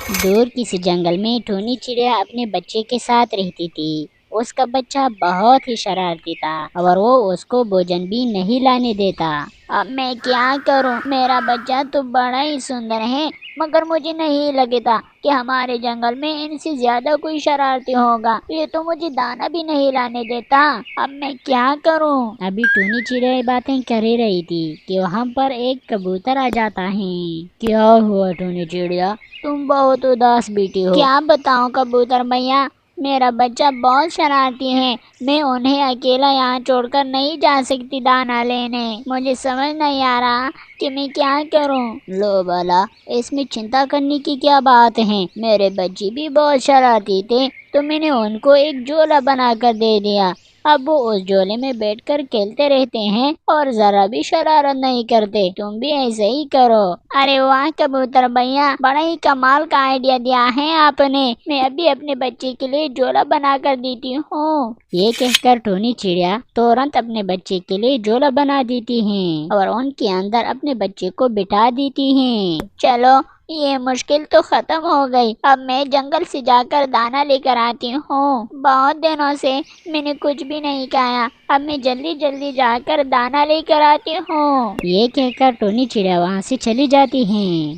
دور کسی جنگل میں ٹونی چڑیا اپنے بچے کے ساتھ رہتی تھی۔ اس کا بچہ بہت ہی شرارتی تھا اور وہ اس کو بھوجن بھی نہیں لانے دیتا۔ اب میں کیا کروں؟ میرا بچہ تو بڑا ہی سندر ہے، مگر مجھے نہیں لگتا کہ ہمارے جنگل میں ان سے زیادہ کوئی شرارتی ہوگا۔ یہ تو مجھے دانا بھی نہیں لانے دیتا۔ اب میں کیا کروں؟ ابھی ٹونی چڑیا باتیں کر ہی رہی تھی کہ وہاں پر ایک کبوتر آ جاتا ہے۔ کیا ہوا ٹونی چڑیا؟ تم بہت اداس بیٹی ہو۔ کیا بتاؤں کبوتر بھیا، میرا بچہ بہت شرارتی ہے۔ میں انہیں اکیلا یہاں چھوڑ کر نہیں جا سکتی دانا لینے۔ مجھے سمجھ نہیں آ رہا کہ میں کیا کروں۔ لو بالا، اس میں چنتا کرنے کی کیا بات ہے؟ میرے بچے بھی بہت شرارتی تھے تو میں نے ان کو ایک جولا بنا کر دے دیا۔ اب وہ اس جولے میں بیٹھ کر کھیلتے رہتے ہیں اور ذرا بھی شرارت نہیں کرتے۔ تم بھی ایسے ہی کرو۔ ارے واہ کبوتر بھیا، بڑا ہی کمال کا آئیڈیا دیا ہے آپ نے۔ میں ابھی اپنے بچے کے لیے جولا بنا کر دیتی ہوں۔ یہ کہہ کر ٹونی چڑیا تورنت اپنے بچے کے لیے جولا بنا دیتی ہیں اور ان کے اندر اپنے بچے کو بٹھا دیتی ہیں۔ چلو، یہ مشکل تو ختم ہو گئی۔ اب میں جنگل سے جا کر دانا لے کر آتی ہوں۔ بہت دنوں سے میں نے کچھ بھی نہیں کھایا۔ اب میں جلدی جلدی جا کر دانا لے کر آتی ہوں۔ یہ کہہ کر ٹونی چڑیا وہاں سے چلی جاتی ہیں۔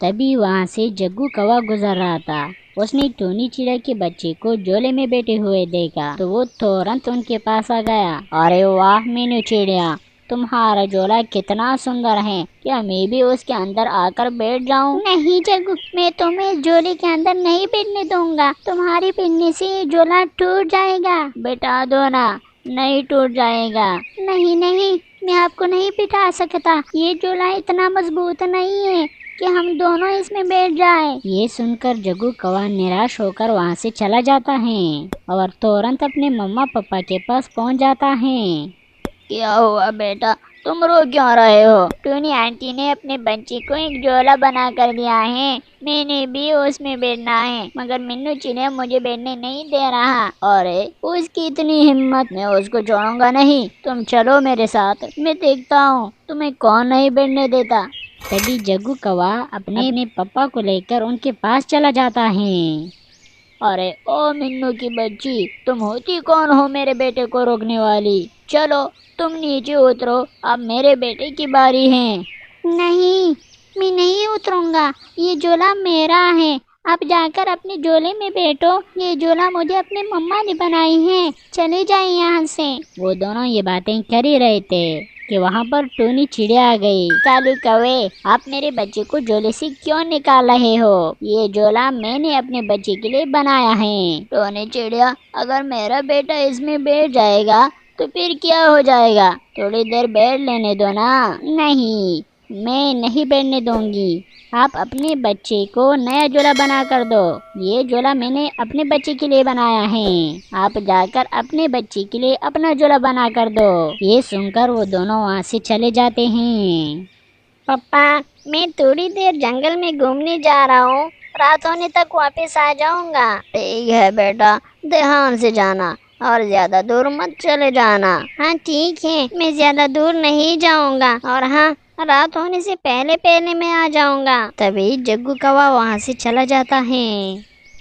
تبھی وہاں سے جگو کوا گزر رہا تھا۔ اس نے ٹونی چڑیا کے بچے کو جولے میں بیٹھے ہوئے دیکھا تو وہ تورنت ان کے پاس آ گیا۔ ارے واہ مینو چڑیا، تمہارا جولا کتنا سندر ہے، کیا میں بھی اس کے اندر آ کر بیٹھ جاؤں؟ نہیں جگو، میں تمہیں جولے کے اندر نہیں بیٹھنے دوں گا۔ تمہارے بیٹھنے سے یہ جولا ٹوٹ جائے گا۔ بٹھا دو نا۔ نہیں ٹوٹ جائے گا۔ نہیں نہیں، میں آپ کو نہیں بٹھا سکتا۔ یہ جولا اتنا مضبوط نہیں ہے کہ ہم دونوں اس میں بیٹھ جائیں۔ یہ سن کر جگو کوا نراش ہو کر وہاں سے چلا جاتا ہے اور تورنت اپنے مما پپا کے پاس پہنچ جاتا ہے۔ کیا ہوا بیٹا؟ تم رو کیوں رہے ہو؟ ٹونی آنٹی نے اپنے بچے کو ایک جولا بنا کر دیا ہے، میں نے بھی اس میں بیٹھنا ہے، مگر مینو چڑیا مجھے بیٹھنے نہیں دے رہا۔ اور اس کی اتنی ہمت، میں اس کو چھوڑوں گا نہیں۔ تم چلو میرے ساتھ، میں دیکھتا ہوں تمہیں کون نہیں بیٹھنے دیتا۔ تبھی جگو کوا اپنے پپا کو لے کر ان کے پاس چلا جاتا ہے۔ ارے او مینو کی بچی، تم ہوتی کون ہو میرے بیٹے کو روکنے والی؟ چلو تم نیچے اترو، اب میرے بیٹے کی باری ہے۔ نہیں، میں نہیں اتروں گا، یہ جولا میرا ہے۔ اب جا کر اپنے جولے میں بیٹھو، یہ جولا مجھے اپنے مما نے بنائی ہے، چلے جائیں یہاں سے۔ وہ دونوں یہ باتیں کر ہی رہے تھے کہ وہاں پر ٹونی چڑیا آ گئی۔ کالو کوے، آپ میرے بچے کو جولے سے کیوں نکال رہے ہو؟ یہ جولا میں نے اپنے بچے کے لیے بنایا ہے۔ ٹونی چڑیا، اگر میرا بیٹا اس میں بیٹھ جائے گا تو پھر کیا ہو جائے گا؟ تھوڑی دیر بیٹھ لینے دو نا۔ نہیں، میں نہیں بیٹھنے دوں گی۔ آپ اپنے بچے کو نیا جولا بنا کر دو۔ یہ جولا میں نے اپنے بچے کے لیے بنایا ہے، آپ جا کر اپنے بچے کے لیے اپنا جولا بنا کر دو۔ یہ سن کر وہ دونوں وہاں سے چلے جاتے ہیں۔ پپا، میں تھوڑی دیر جنگل میں گھومنے جا رہا ہوں، رات ہونے تک واپس آ جاؤں گا۔ ٹھیک ہے بیٹا، دھیان سے جانا اور زیادہ دور مت چلے جانا۔ ہاں ٹھیک ہے، میں زیادہ دور نہیں جاؤں گا، اور ہاں، رات ہونے سے پہلے پہلے میں آ جاؤں گا۔ تبھی جگو کوا وہاں سے چلا جاتا ہے۔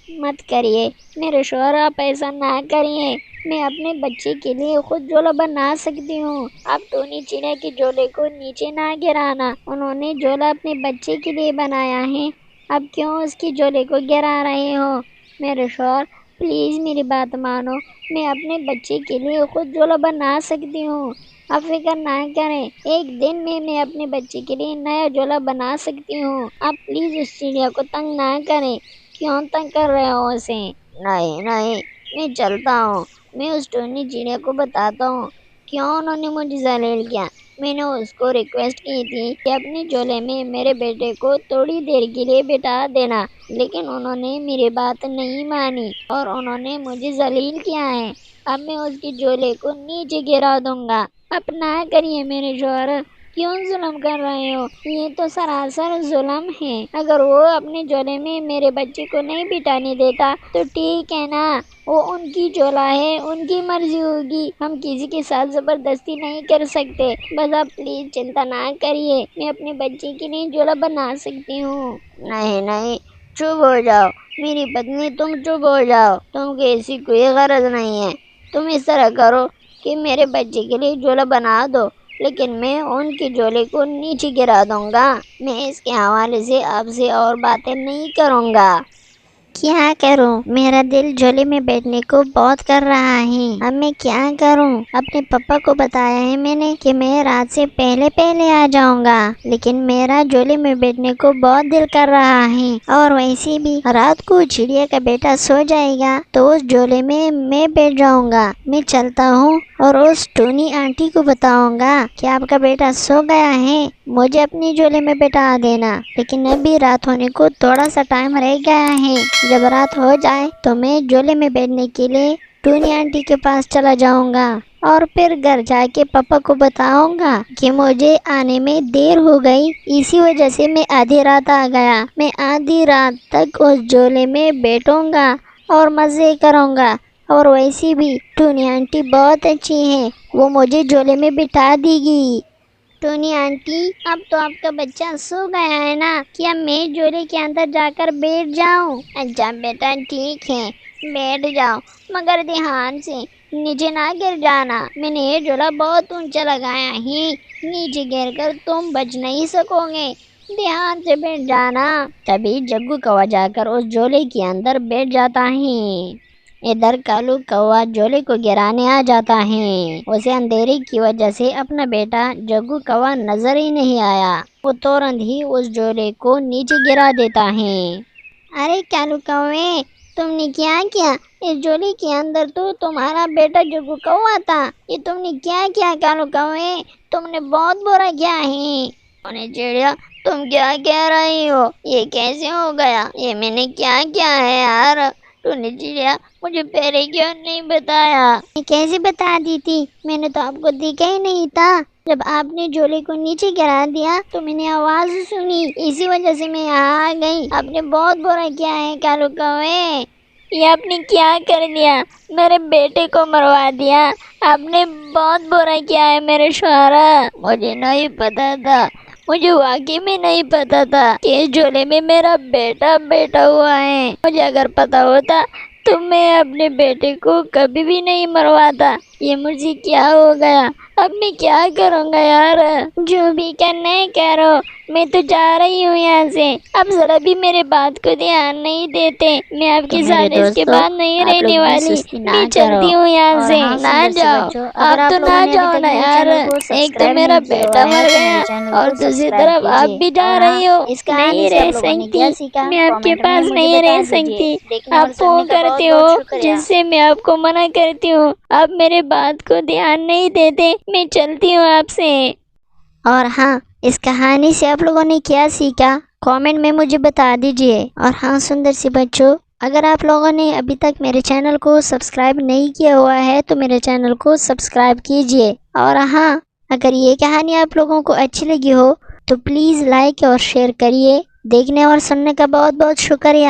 مت کریے میرے شوہر، آپ ایسا نہ کریے، میں اپنے بچے کے لیے خود جولا بنا سکتی ہوں۔ آپ ٹونی چڑیا کے جولے کو نیچے نہ گرانا، انہوں نے جولا اپنے بچے کے لیے بنایا ہے، اب کیوں اس کے جولے کو گرا رہے ہو؟ میرے شوہر پلیز میری بات مانو، میں اپنے بچے کے لیے خود جولا بنا سکتی ہوں، آپ فکر نہ کریں، ایک دن میں اپنے بچے کے لیے نیا جولا بنا سکتی ہوں۔ آپ پلیز اس چڑیا کو تنگ نہ کریں، کیوں تنگ کر رہے ہو اسے؟ نہیں نہیں، میں چلتا ہوں، میں اس ٹونی چڑیا کو بتاتا ہوں کیوں انہوں نے مجھے ذلیل کیا۔ میں نے اس کو ریکویسٹ کی تھی کہ اپنے جولے میں میرے بیٹے کو تھوڑی دیر کے لیے بٹھا دینا، لیکن انہوں نے میری بات نہیں مانی اور انہوں نے مجھے ذلیل کیا ہے۔ اب میں اس کے جولے کو نیچے گرا دوں گا۔ اب نہ کریے میرے شوہر، کیوں ظلم کر رہے ہو؟ یہ تو سراسر ظلم ہے۔ اگر وہ اپنے جولے میں میرے بچے کو نہیں بٹھانے دیتا تو ٹھیک ہے نا، وہ ان کی جولا ہے، ان کی مرضی ہوگی، ہم کسی کے ساتھ زبردستی نہیں کر سکتے۔ بس آپ پلیز چنتا نہ کریے، میں اپنے بچے کے لیے جولا بنا سکتی ہوں۔ نہیں نہیں، چپ ہو جاؤ میری پتنی، تم چپ ہو جاؤ، تم کی ایسی کوئی غرض نہیں ہے۔ تم اس طرح کرو کہ میرے بچے کے لیے جھولا بنا دو، لیکن میں ان کے جھولے کو نیچے گرا دوں گا۔ میں اس کے حوالے سے آپ سے اور باتیں نہیں کروں گا۔ کیا کروں، میرا دل جھولے میں بیٹھنے کو بہت کر رہا ہے، اب میں کیا کروں؟ اپنے پپا کو بتایا ہے میں نے کہ میں رات سے پہلے پہلے آ جاؤں گا، لیکن میرا جھولے میں بیٹھنے کو بہت دل کر رہا ہے، اور ویسے بھی رات کو چڑیا کا بیٹا سو جائے گا تو اس جھولے میں بیٹھ جاؤں گا۔ میں چلتا ہوں اور اس ٹونی آنٹی کو بتاؤں گا کہ آپ کا بیٹا سو گیا ہے، مجھے اپنی جھولے میں بیٹھا دینا، لیکن ابھی رات ہونے کو تھوڑا سا ٹائم رہ گیا ہے۔ جب رات ہو جائے تو میں جھولے میں بیٹھنے کے لیے ٹونی آنٹی کے پاس چلا جاؤں گا، اور پھر گھر جا کے پپا کو بتاؤں گا کہ مجھے آنے میں دیر ہو گئی، اسی وجہ سے میں آدھی رات آ گیا۔ میں آدھی رات تک اس جھولے میں بیٹھوں گا اور مزے کروں گا، اور ویسی بھی ٹونی آنٹی بہت اچھی ہے، وہ مجھے جھولے میں بٹھا دے گی۔ ٹونی آنٹی، اب تو آپ کا بچہ سو گیا ہے نا، کیا میں جھولے کے اندر جا کر بیٹھ جاؤں؟ اچھا بیٹا ٹھیک ہے، بیٹھ جاؤ، مگر دھیان سے نیچے نہ گر جانا، میں نے یہ جھولا بہت اونچا لگایا ہے، نیچے گر کر تم بچ نہیں سکو گے، دھیان سے بیٹھ جانا۔ تبھی جگو کوا جا کر اس جھولے کے اندر بیٹھ جاتا ہے۔ ادھر کالو کوا جھولے کو گرانے آ جاتا ہے، اسے اندھیرے کی وجہ سے اپنا بیٹا جگو کوا نظر ہی نہیں آیا، وہ تورنت ہی اس جھولے کو نیچے گرا دیتا ہے۔ ارے کالو کوے، تم نے کیا کیا؟ اس جھولے کے اندر تو تمہارا بیٹا جگو کوا تھا، یہ تم نے کیا کیا کالو کوے؟ تم نے بہت برا کیا ہے۔ چڑیا، تم کیا کہہ رہی ہو؟ یہ کیسے ہو گیا؟ یہ میں نے کیا کیا ہے یار؟ ٹونی چڑیا، مجھے پہلے کیوں نہیں بتایا؟ میں کیسے بتا دی تھی، میں نے تو آپ کو دیکھا ہی نہیں تھا، جب آپ نے جھولے کو نیچے گرا دیا تو میں نے آواز سنی، اسی وجہ سے میں یہاں آ گئی۔ آپ نے بہت برا کیا ہے کالو کوے، یہ آپ نے کیا کر دیا؟ میرے بیٹے کو مروا دیا، آپ نے بہت برا کیا ہے میرے شوہرا۔ مجھے نہیں پتا تھا، مجھے واقعی میں نہیں پتا تھا کہ اس جھولے میں میرا بیٹا بیٹھا ہوا ہے، مجھے اگر پتا ہوتا تو میں اپنے بیٹے کو کبھی بھی نہیں مرواتا۔ یہ مجھے کیا ہو گیا، اب میں کیا کروں گا یار؟ جو بھی کرنا ہے کرو، میں تو جا رہی ہوں یہاں سے، اب ذرا بھی میرے بات کو دھیان نہیں دیتے، میں آپ تو کے میرے ساتھ اس کے دوستوں، بعد نہیں آپ رہنے لوگ بھی والی، سستی نہ میں کرو، چلتی ہوں یہاں اور سے۔ ہاں نہ سندر سی جاؤ، بچوں، آپ اگر تو آپ نہ لوگوں نے ابھی جاؤ تک نا میرے یار، چینل کو ایک تو سبسکرائب میرا نہیں کیا بیٹا ہوا ہے مر تو گیا، میرے چینل اور کو دوسری سبسکرائب طرف آپ کیجیے، بھی جا اور ہاں رہی ہو، اس کہانی نہیں سے رہ آپ لوگوں نے سکتی، کیا سیکھا میں آپ کے کامنٹ میں پاس مجھے نہیں بتا رہ دیجیے۔ سکتی، دیکھنے اور آپ سننے فون کا بہت کرتے ہو بہت شکریہ۔ جس سے میں آپ کو منع کرتی ہوں، آپ میرے بات کو دھیان نہیں دیتے، میں چلتی ہوں آپ سے۔ اور ہاں، اس کہانی سے آپ لوگوں نے کیا سیکھا کامنٹ میں مجھے بتا دیجیے۔ اور ہاں سندر سی بچوں، اگر آپ لوگوں نے ابھی تک میرے چینل کو سبسکرائب نہیں کیا ہوا ہے تو میرے چینل کو سبسکرائب کیجیے۔ اور ہاں، اگر یہ کہانی آپ لوگوں کو اچھی لگی ہو تو پلیز لائک اور شیئر کریے۔ دیکھنے اور سننے کا بہت بہت شکریہ۔